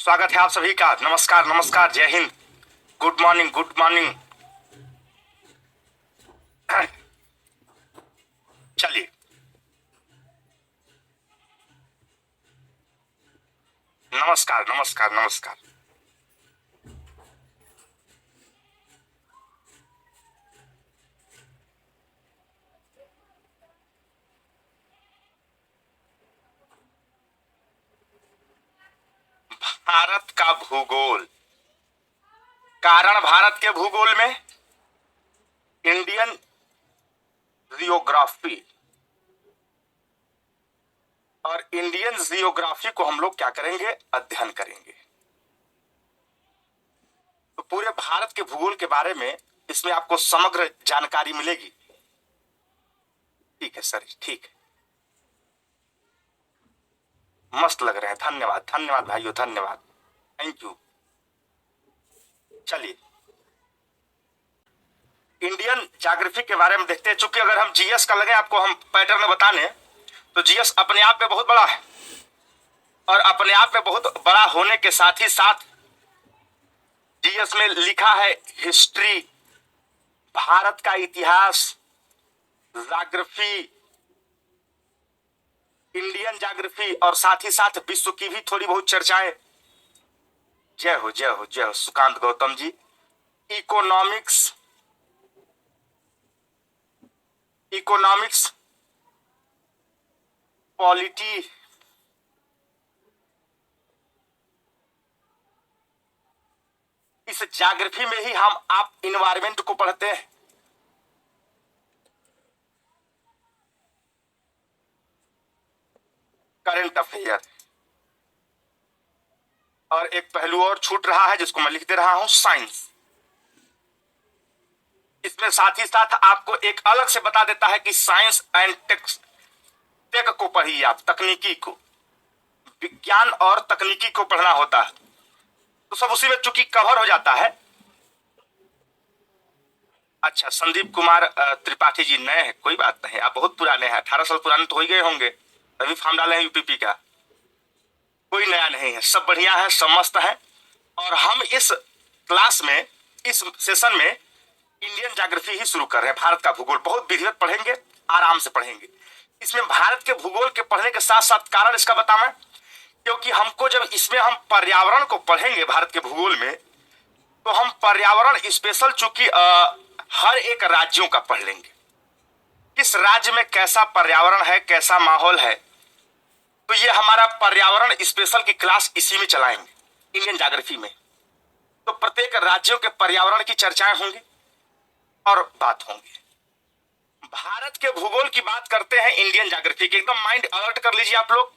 स्वागत है आप सभी का। नमस्कार नमस्कार, जय Hind, good morning good morning. चलिए, नमस्कार नमस्कार नमस्कार। भारत का भूगोल, कारण भारत के भूगोल में इंडियन जियोग्राफी, और इंडियन जियोग्राफी को हम लोग क्या करेंगे, अध्ययन करेंगे। तो पूरे भारत के भूगोल के बारे में इसमें आपको समग्र जानकारी मिलेगी। ठीक है सर, ठीक है, मस्त लग रहे हैं। धन्यवाद धन्यवाद भाइयों, धन्यवाद, थैंक यू। चलिए, इंडियन ज्योग्राफी के बारे में देखते हैं। चूंकि अगर हम जीएस का लगे आपको हम पैटर्न बताने, तो जीएस अपने आप में बहुत बड़ा है, और अपने आप में बहुत बड़ा होने के साथ ही साथ जीएस में लिखा है हिस्ट्री, भारत का इतिहास, ज्योग्राफी, इंडियन ज्योग्राफी, और साथ ही साथ विश्व की भी थोड़ी बहुत चर्चाएं। जय हो जय हो जय हो Sukanta Gautam ji. Economics, economics, polity, इस ज्योग्राफी में ही हम आप इन्वायरमेंट को पढ़ते हैं। करंट अफेयर, और एक पहलू और छूट रहा है जिसको मैं लिख दे रहा हूं, साइंस। इसमें साथ ही साथ आपको एक अलग से बता देता है कि साइंस एंड टेक को पढ़िए आप, तकनीकी को, विज्ञान और तकनीकी को पढ़ना होता है। तो सब उसी में चूंकि कवर हो जाता है। अच्छा, संदीप कुमार त्रिपाठी जी नए हैं, कोई बात नहीं, आप बहुत पुराने हैं, 18 साल पुराने तो हो ही गए होंगे, अभी फॉर्म डाले हैं यूपीपी का। कोई नया नहीं है, सब बढ़िया है, सब मस्त है। और हम इस क्लास में, इस सेशन में इंडियन ज्योग्राफी ही शुरू कर रहे हैं। भारत का भूगोल बहुत विधिवत पढ़ेंगे, आराम से पढ़ेंगे। इसमें भारत के भूगोल के पढ़ने के साथ साथ कारण इसका बताऊं, क्योंकि हमको जब इसमें हम पर्यावरण को पढ़ेंगे भारत के भूगोल में, तो हम पर्यावरण स्पेशल चूंकि हर एक राज्यों का पढ़ लेंगे, किस राज्य में कैसा पर्यावरण है, कैसा माहौल है। तो ये हमारा पर्यावरण स्पेशल की क्लास इसी में चलाएंगे, इंडियन ज्योग्राफी में। तो प्रत्येक राज्यों के पर्यावरण की चर्चाएं होंगी और बात होंगी। भारत के भूगोल की बात करते हैं इंडियन ज्योग्राफी की, एकदम माइंड अलर्ट कर लीजिए आप लोग।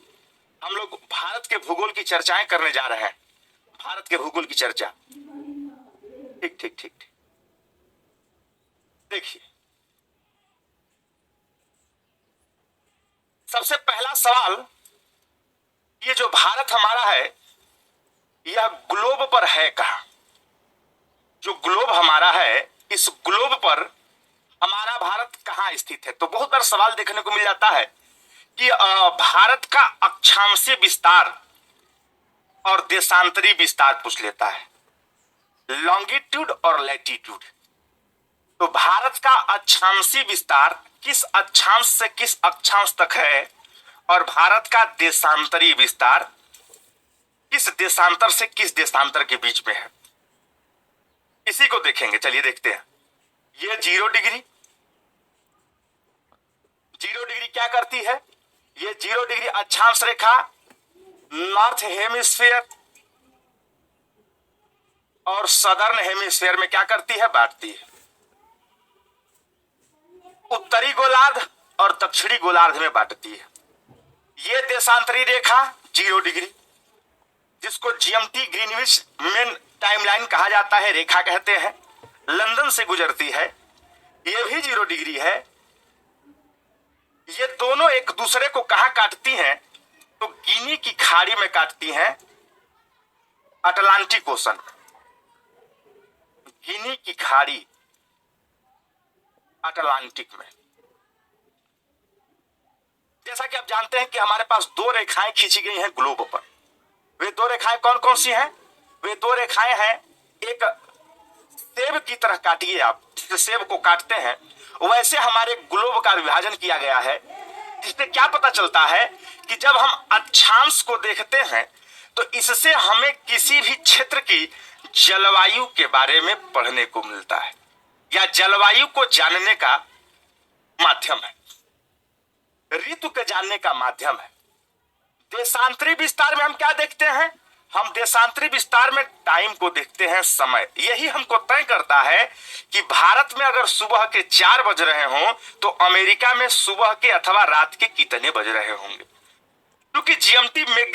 हम लोग भारत के भूगोल की चर्चाएं करने जा रहे हैं, भारत के भूगोल की चर्चा। ठीक ठीक ठीक ठीक। देखिए, सबसे पहला सवाल, ये जो भारत हमारा है, यह ग्लोब पर है कहां? जो ग्लोब हमारा है, इस ग्लोब पर हमारा भारत कहां स्थित है? तो बहुत बार सवाल देखने को मिल जाता है कि भारत का अक्षांशीय विस्तार और देशांतरी विस्तार पूछ लेता है, लॉन्गिट्यूड और लैटिट्यूड। तो भारत का अक्षांशीय विस्तार किस अक्षांश से किस अक्षांश तक है, और भारत का देशांतरी विस्तार किस देशांतर से किस देशांतर के बीच में है, इसी को देखेंगे। चलिए देखते हैं। ये 0 डिग्री, 0 डिग्री क्या करती है? ये 0 डिग्री अक्षांश रेखा नॉर्थ हेमिस्फीयर और सदर्न हेमिस्फीयर में क्या करती है, बांटती है। उत्तरी गोलार्ध और दक्षिणी गोलार्ध में बांटती है। ये देशांतरी रेखा 0 डिग्री, जिसको जीएमटी ग्रीनविच मेन टाइमलाइन कहा जाता है, रेखा कहते हैं, लंदन से गुजरती है। ये भी 0 डिग्री है। ये दोनों एक दूसरे को कहां काटती हैं? तो गिनी की खाड़ी में काटती हैं, अटलांटिक ओशन। गिनी की खाड़ी अटलांटिक में। जैसा कि आप जानते हैं कि हमारे पास 2 रेखाएं खींची गई हैं ग्लोब पर, वे दो रेखाएं कौन कौन सी हैं? वे दो रेखाएं हैं, एक सेब की तरह काटिए आप, जैसे सेब को काटते हैं वैसे हमारे ग्लोब का विभाजन किया गया है, जिससे क्या पता चलता है कि जब हम अक्षांश को देखते हैं तो इससे हमें किसी भी क्षेत्र की जलवायु के बारे में पढ़ने को मिलता है या जलवायु को जानने का माध्यम है, ऋतु के जानने का माध्यम है। देशांतरी विस्तार में हम क्या देखते हैं? हम देशांतरी विस्तार में टाइम को देखते हैं, समय। यही हमको तय करता है कि भारत में अगर सुबह के 4 बज रहे हों तो अमेरिका में सुबह के अथवा रात के कितने बज रहे होंगे, क्योंकि जीएमटी में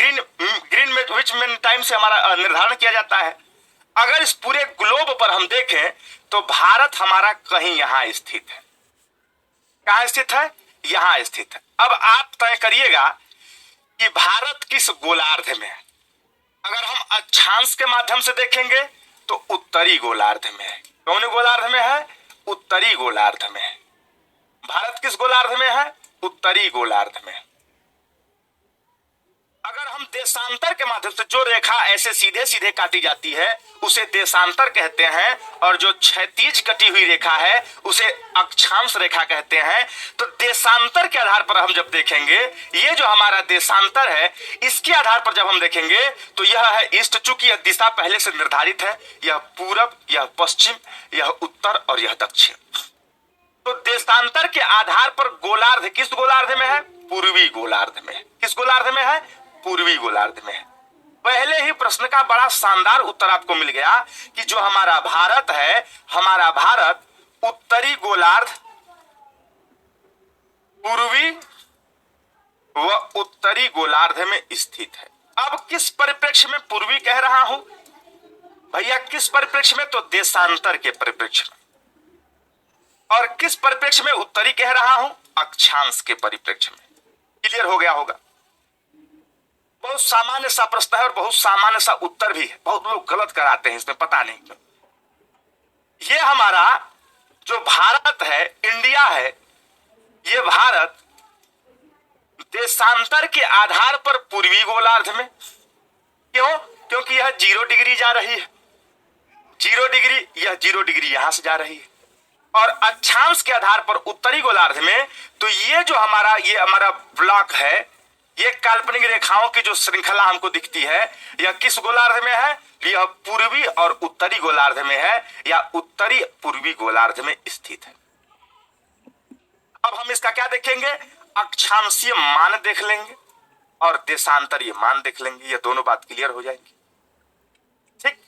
ग्रीन टाइम से हमारा निर्धारण किया जाता है। अगर इस पूरे ग्लोब पर हम देखें तो भारत हमारा कहीं यहां स्थित है। कहां स्थित है? यहां स्थित है। अब आप तय करिएगा कि भारत किस गोलार्ध में है। अगर हम अक्षांश के माध्यम से देखेंगे तो उत्तरी गोलार्ध में है। कौन गोलार्ध में है? उत्तरी गोलार्ध में है। भारत किस गोलार्ध में है? उत्तरी गोलार्ध में। अगर हम देशांतर के माध्यम से जो रेखा ऐसे सीधे सीधे काटी जाती है उसे देशांतर कहते हैं, और जो क्षैतिज कटी हुई रेखा है उसे अक्षांश रेखा कहते हैं। तो देशांतर के आधार पर हम जब देखेंगे, ये जो हमारा देशांतर है इसके आधार पर जब हम देखेंगे तो यह है ईस्ट, चूंकि यह दिशा पहले से निर्धारित है, यह पूरब, यह पश्चिम, यह उत्तर और यह दक्षिण। तो देशांतर के आधार पर गोलार्ध किस गोलार्ध में है? पूर्वी गोलार्ध में। किस गोलार्ध में है? पूर्वी गोलार्ध में है। पहले ही प्रश्न का बड़ा शानदार उत्तर आपको मिल गया कि जो हमारा भारत है, हमारा भारत उत्तरी गोलार्ध, पूर्वी व उत्तरी गोलार्ध में स्थित है। अब किस परिप्रेक्ष्य में पूर्वी कह रहा हूं भैया? किस परिप्रेक्ष्य में? तो देशांतर के परिप्रेक्ष्य में। और किस परिप्रेक्ष्य में उत्तरी कह रहा हूं? अक्षांश के परिप्रेक्ष्य में। क्लियर हो गया होगा। बहुत सामान्य सा प्रश्न है और बहुत सामान्य सा उत्तर भी है। बहुत लोग गलत कराते हैं इसमें, पता नहीं क्यों। ये हमारा जो भारत है, इंडिया है, ये भारत देशांतर के आधार पर पूर्वी गोलार्ध में। क्यों? क्योंकि यह 0 डिग्री जा रही है, 0 डिग्री, यह 0 डिग्री यहां से जा रही है। और अक्षांश के आधार पर उत्तरी गोलार्ध में, तो ये जो हमारा ब्लॉक है, ये काल्पनिक रेखाओं की जो श्रृंखला हमको दिखती है, यह किस गोलार्ध में है? यह पूर्वी और उत्तरी गोलार्ध में है, या उत्तरी पूर्वी गोलार्ध में स्थित है। अब हम इसका क्या देखेंगे? अक्षांशीय मान देख लेंगे और देशांतरीय मान देख लेंगे। ये दोनों बात क्लियर हो जाएगी। ठीक,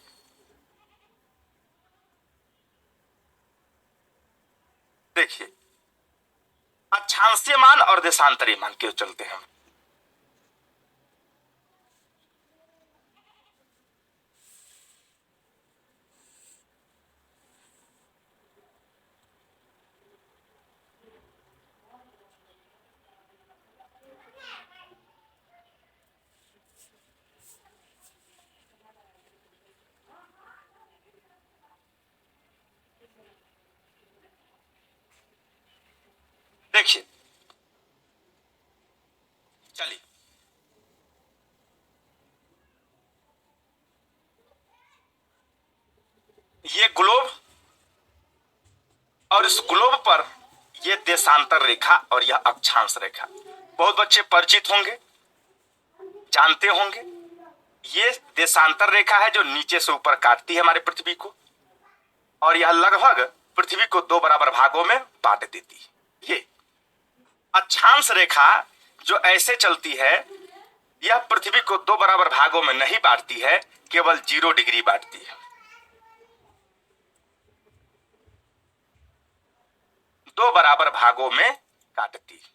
देखिए अक्षांशीय मान और देशांतरीय मान क्यों चलते हैं। देखिए, चलिए ये ग्लोब और इस ग्लोब पर ये देशांतर रेखा और यह अक्षांश रेखा बहुत बच्चे परिचित होंगे, जानते होंगे। ये देशांतर रेखा है जो नीचे से ऊपर काटती है हमारे पृथ्वी को, और यह लगभग पृथ्वी को 2 बराबर भागों में बांट देती है। ये अक्षांश रेखा जो ऐसे चलती है, यह पृथ्वी को 2 बराबर भागों में नहीं बांटती है, केवल 0 डिग्री बांटती है। 2 बराबर भागों में काटती है।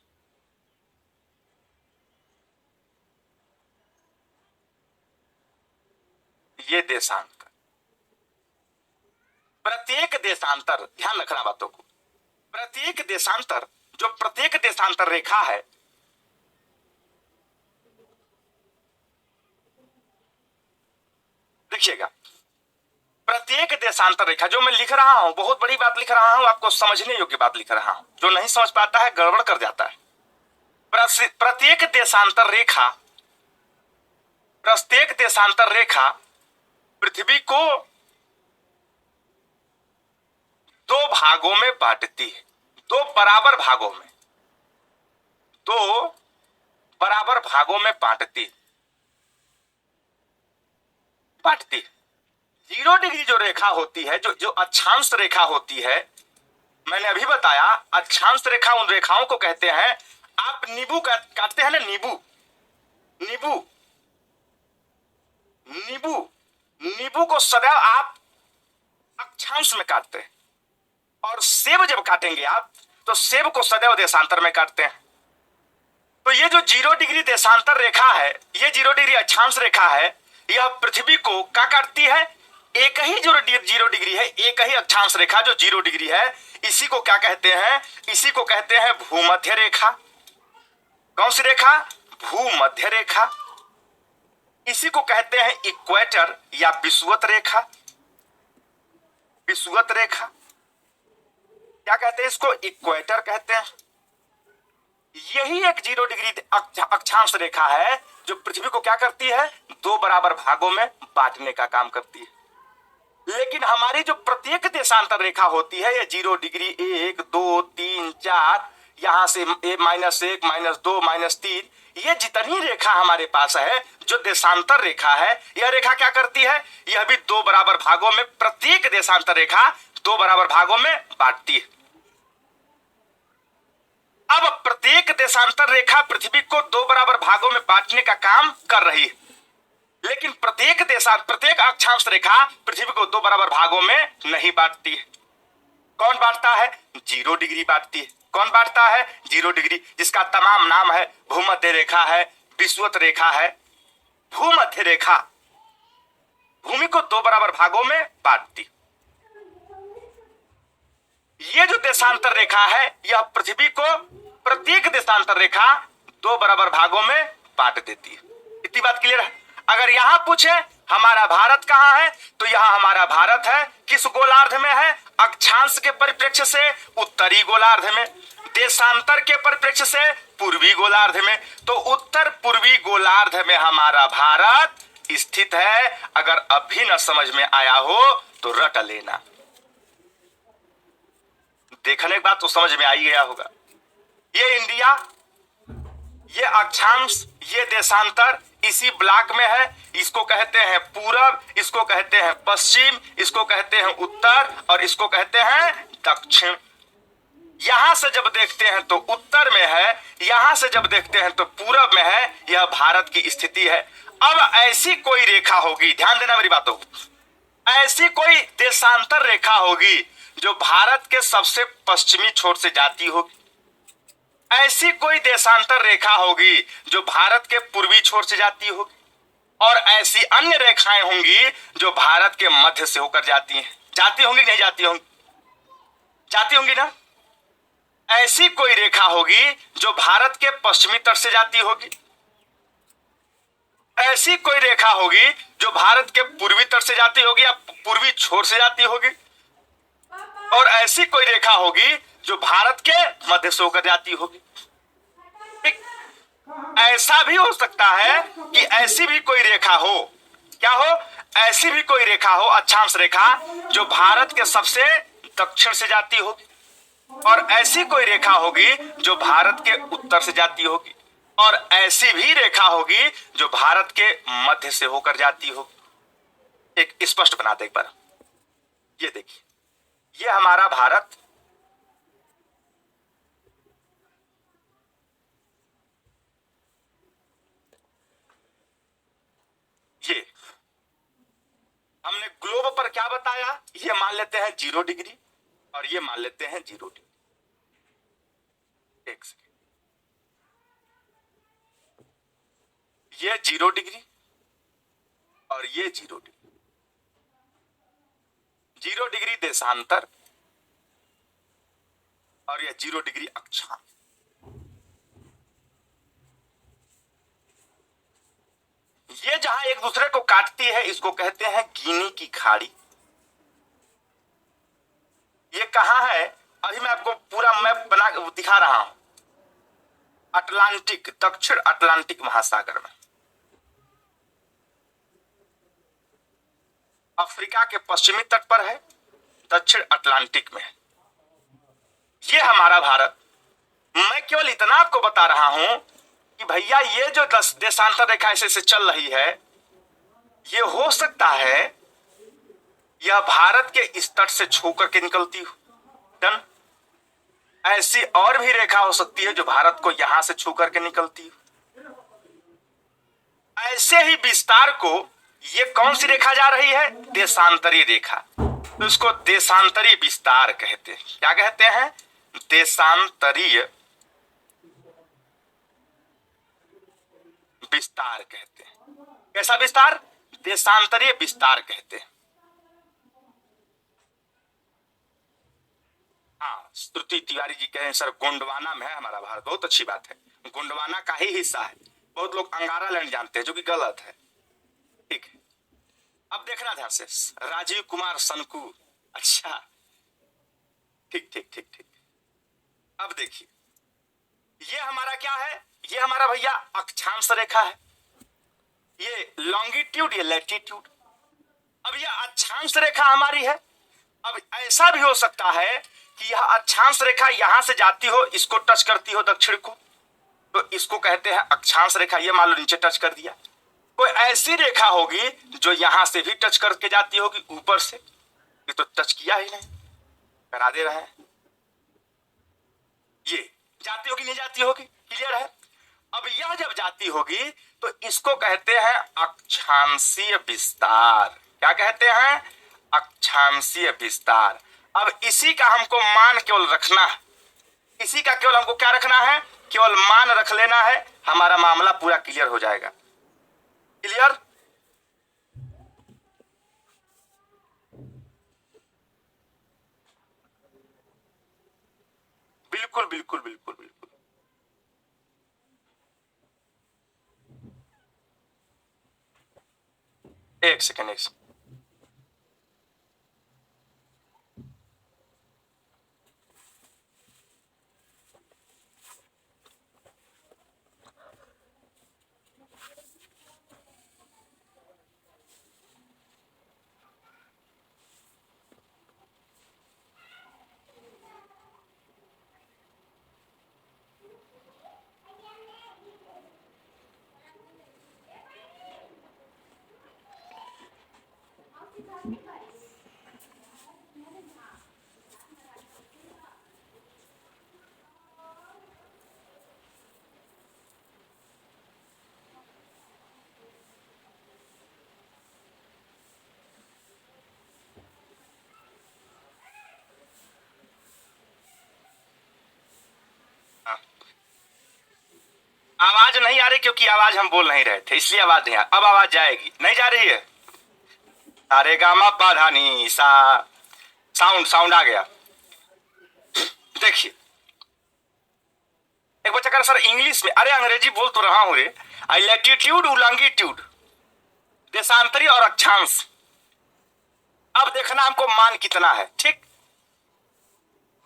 ये देशांतर, प्रत्येक देशांतर, ध्यान रखना बातों को, प्रत्येक देशांतर, जो प्रत्येक देशांतर रेखा है, देखिएगा, प्रत्येक देशांतर रेखा जो मैं लिख रहा हूं, बहुत बड़ी बात लिख रहा हूं, आपको समझने योग्य बात लिख रहा हूं। जो नहीं समझ पाता है गड़बड़ कर जाता है। प्रत्येक देशांतर रेखा प्रत्येक देशांतर रेखा पृथ्वी को दो भागों में बांटती है, दो बराबर भागों में, दो बराबर भागों में बांटती है। 0 डिग्री जो रेखा होती है, जो अक्षांश रेखा होती है, मैंने अभी बताया अक्षांश रेखा उन रेखाओं को कहते हैं, आप नींबू काटते हैं ना, नींबू नींबू नींबू नींबू को सदैव आप अक्षांश में काटते हैं, और सेब जब काटेंगे आप तो सेब को सदैव देशांतर में काटते हैं। तो ये जो 0 डिग्री देशांतर रेखा है, ये 0 डिग्री अक्षांश रेखा है, यह पृथ्वी को क्या काटती है? एक ही जो 0 डिग्री है, एक ही अक्षांश रेखा जो 0 डिग्री है, इसी को क्या कहते हैं? इसी को कहते हैं भूमध्य रेखा। कौन सी रेखा? भूमध्य रेखा। इसी को कहते हैं इक्वेटर या विषुवत रेखा। विषुवत रेखा क्या कहते हैं इसको? इक्वेटर कहते हैं। यही एक 0 डिग्री अक्षांश रेखा है जो पृथ्वी को क्या करती है? दो बराबर भागों में बांटने का काम करती है। लेकिन हमारी जो प्रत्येक देशांतर रेखा होती है, ये 0 डिग्री 1, 2, 3, 4, यहां से -1, -2, -3, ये जितनी रेखा हमारे पास है, जो देशांतर रेखा है, यह रेखा क्या करती है? यह भी दो बराबर भागों में, प्रत्येक देशांतर रेखा दो बराबर भागों में बांटती है। अब प्रत्येक देशांतर रेखा पृथ्वी को दो बराबर भागों में बांटने का काम कर रही है, लेकिन प्रत्येक अक्षांश रेखा पृथ्वी को दो बराबर भागों में नहीं बांटती है। कौन बांटता है? 0 डिग्री बांटती है। कौन बांटता है? 0 डिग्री, जिसका तमाम नाम है भूमध्य रेखा है, विषुवत रेखा है। भूमध्य रेखा भूमि को दो बराबर भागों में बांटती। ये जो देशांतर रेखा है, यह पृथ्वी को प्रत्येक देशांतर रेखा दो बराबर भागों में बांट देती है। इतनी बात क्लियर है? अगर यहां पूछे हमारा भारत कहां है, तो यहां हमारा भारत है किस गोलार्ध में है? अक्षांश के परिप्रेक्ष्य से उत्तरी गोलार्ध में, देशांतर के परिप्रेक्ष्य से पूर्वी गोलार्ध में। तो उत्तर पूर्वी गोलार्ध में हमारा भारत स्थित है। अगर अब भी न समझ में आया हो तो रट लेना, देखने के बाद तो समझ में आ ही गया होगा। ये इंडिया, ये अक्षांश, ये देशांतर इसी ब्लॉक में है। इसको कहते हैं पूरब, इसको कहते हैं पश्चिम, इसको कहते हैं उत्तर, और इसको कहते हैं दक्षिण। यहां से जब देखते हैं तो उत्तर में है, यहां से जब देखते हैं तो पूरब में है। यह भारत की स्थिति है। अब ऐसी कोई रेखा होगी, ध्यान देना मेरी बातों, ऐसी कोई देशांतर रेखा होगी जो भारत के सबसे पश्चिमी छोर से जाती होगी। ऐसी कोई देशांतर रेखा होगी जो भारत के पूर्वी छोर से जाती होगी, और ऐसी अन्य रेखाएं होंगी जो भारत के मध्य से होकर जाती हैं। जाती होंगी नहीं जाती होंगी? जाती होंगी ना। ऐसी कोई रेखा होगी जो भारत के पश्चिमी तट से जाती होगी। ऐसी कोई रेखा होगी जो भारत के पूर्वी तट से जाती होगी या पूर्वी छोर से जाती होगी, और ऐसी कोई रेखा होगी जो भारत के मध्य से होकर जाती होगी। ऐसा भी हो सकता है कि ऐसी भी कोई रेखा हो, क्या हो? ऐसी भी कोई रेखा हो, अक्षांश रेखा, जो भारत के सबसे दक्षिण से जाती होगी, और ऐसी कोई रेखा होगी जो भारत के उत्तर से जाती होगी, और ऐसी भी रेखा होगी जो भारत के मध्य से होकर जाती होगी। एक स्पष्ट बना दे एक बार, ये देखिए, ये हमारा भारत, ये हमने ग्लोब पर क्या बताया? ये मान लेते हैं 0 डिग्री, और ये मान लेते हैं 0 डिग्री। एक सेकेंड, ये 0 डिग्री और ये 0 डिग्री। 0 डिग्री देशांतर और ये 0 डिग्री अक्षांश। ये जहां एक दूसरे को काटती है, इसको कहते हैं गिनी की खाड़ी। ये कहां है? अभी मैं आपको पूरा मैप बना दिखा रहा हूं। अटलांटिक, दक्षिण अटलांटिक महासागर में। अफ्रीका के पश्चिमी तट पर है, दक्षिण अटलांटिक में है। ये हमारा भारत। मैं केवल इतना आपको बता रहा हूं कि भैया ये जो देशांतर रेखा ऐसे से चल रही है, ये हो सकता है यह भारत के इस तट से छू करके निकलती हो। डन। ऐसी और भी रेखा हो सकती है जो भारत को यहां से छू करके निकलती हो। ऐसे ही विस्तार को ये कौन सी रेखा जा रही है? देशांतरी रेखा। तो इसको देशांतरी विस्तार कहते हैं। क्या कहते हैं? देशांतरीय विस्तार कहते हैं। कैसा विस्तार? देशांतरीय विस्तार कहते हैं। हाँ, श्रुति तिवारी जी कह रहे हैं सर गोंडवाना में है हमारा भारत। बहुत अच्छी बात है, गोंडवाना का ही हिस्सा है। बहुत लोग अंगारा लैंड जानते हैं, जो कि गलत है। ठीक है, अब देखना ध्यान से। राजीव कुमार सनकू। अच्छा, ठीक ठीक ठीक ठीक। अब देखिए, ये हमारा क्या है? ये हमारा भैया अक्षांश रेखा है। ये लॉन्गिट्यूड, ये लैटिट्यूड। अब ये अक्षांश रेखा हमारी है। अब ऐसा भी हो सकता है कि यह अक्षांश रेखा यहां से जाती हो, इसको टच करती हो दक्षिण को, तो इसको कहते हैं अक्षांश रेखा। ये मान लो नीचे टच कर दिया। कोई ऐसी रेखा होगी जो यहां से भी टच करके जाती होगी ऊपर से। ये तो टच किया ही नहीं, करा दे रहे हैं। ये जाती होगी नहीं जाती होगी, क्लियर है। अब यह जब जाती होगी तो इसको कहते हैं अक्षांशीय विस्तार। क्या कहते हैं? अक्षांशीय विस्तार। अब इसी का हमको मान केवल रखना है। इसी का केवल हमको क्या रखना है? केवल मान रख लेना है, हमारा मामला पूरा क्लियर हो जाएगा। क्लियर? बिल्कुल बिल्कुल बिल्कुल बिल्कुल। एक सेकेंड, एक सेकेंड। हाँ। आवाज नहीं आ रही क्योंकि आवाज हम बोल नहीं रहे थे, इसलिए आवाज नहीं आ। अब आवाज जाएगी, नहीं जा रही है। सारे गामा पा नी सा, साउंड साउंड आ गया। देखिए, एक बच्चा कह रहा सर इंग्लिश में। अरे अंग्रेजी बोल तो रहा हूं रे। आई लैटिट्यूड, लॉन्गिट्यूड, देशांतरी और अक्षांश। अब देखना हमको मान कितना है। ठीक,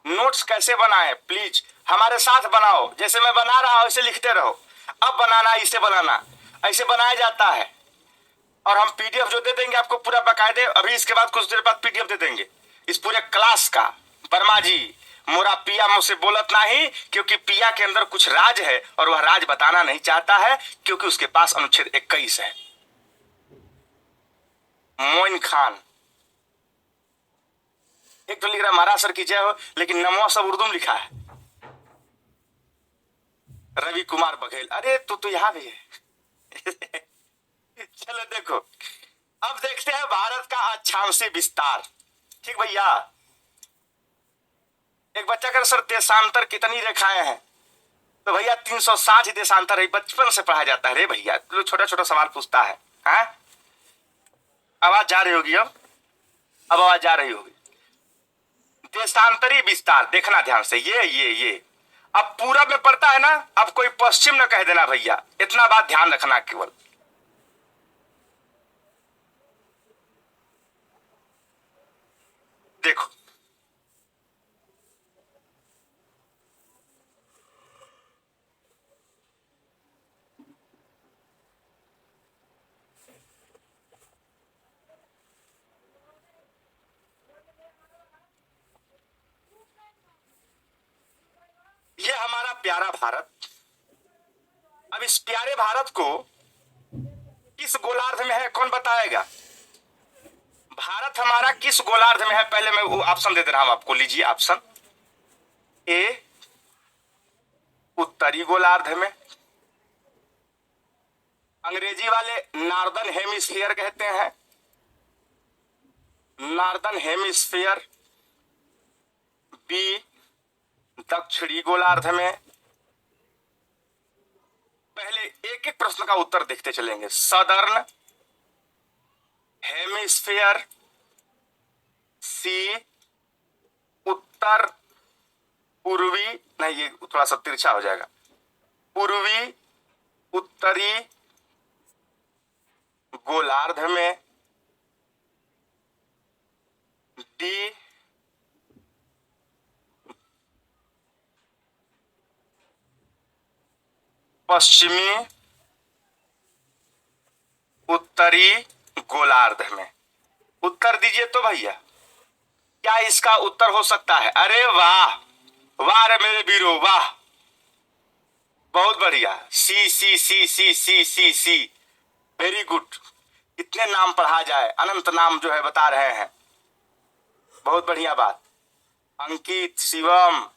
नोट्स कैसे बनाए प्लीज हमारे साथ बनाओ। जैसे मैं बना रहा हूं ऐसे लिखते रहो। अब बनाना, इसे बनाना, ऐसे बनाया जाता है। और हम पीडीएफ जो दे देंगे आपको पूरा बकायदे, अभी इसके बाद कुछ देर बाद पीडीएफ दे देंगे इस पूरे क्लास का। वर्मा जी, मोरा पिया मुझसे बोलत नहीं, क्योंकि पिया के अंदर कुछ राज है और वह राज बताना नहीं चाहता है, क्योंकि उसके पास अनुच्छेद 21 है। मोइन खान एक तो लिख रहा महाराज सर की जय हो, लेकिन नमो सब उर्दू में लिखा है। रवि कुमार बघेल, अरे तो यहाँ भी है। चलो देखो, अब देखते हैं भारत का अक्षांशीय विस्तार। ठीक भैया, एक बच्चा कर सर देशांतर कितनी रेखाएं हैं? तो भैया 360 ही देशांतर है, बचपन से पढ़ा जाता है रे भैया। तो छोटा छोटा सवाल पूछता है। हाँ? आवाज जा रही होगी अब आवाज जा रही होगी। देशांतरी विस्तार देखना ध्यान से। ये अब पूरब में पड़ता है ना, अब कोई पश्चिम न कह देना भैया, इतना बात ध्यान रखना केवल। देखो, प्यारा भारत। अब इस प्यारे भारत को किस गोलार्ध में है, कौन बताएगा? भारत हमारा किस गोलार्ध में है? पहले मैं वो ऑप्शन दे रहा हूं आपको, लीजिए ऑप्शन। ए उत्तरी गोलार्ध में, अंग्रेजी वाले नॉर्दर्न हेमिस्फीयर कहते हैं, नॉर्दर्न हेमिस्फीयर। बी दक्षिणी गोलार्ध में। पहले एक एक प्रश्न का उत्तर देखते चलेंगे। सदर्न हेमिस्फीयर, सी उत्तर पूर्वी, नहीं ये थोड़ा सा तिरछा हो जाएगा, पूर्वी उत्तरी गोलार्ध में। डी पश्चिमी उत्तरी गोलार्ध में। उत्तर दीजिए तो भैया, क्या इसका उत्तर हो सकता है? अरे वाह वाह रे मेरे वीरो वाह, बहुत बढ़िया। सी सी सी सी सी सी सी, वेरी गुड। कितने नाम पढ़ा जाए, अनंत नाम जो है बता रहे हैं, बहुत बढ़िया बात। अंकित, शिवम,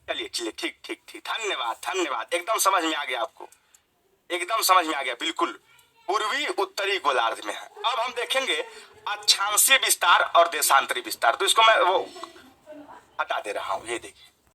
चलिए चलिए, ठीक ठीक ठीक, धन्यवाद धन्यवाद, एकदम समझ में आ गया आपको, एकदम समझ में आ गया, बिल्कुल पूर्वी उत्तरी गोलार्ध में है। अब हम देखेंगे अक्षांशीय विस्तार और देशांतरी विस्तार, तो इसको मैं वो हटा दे रहा हूं, ये देखिए।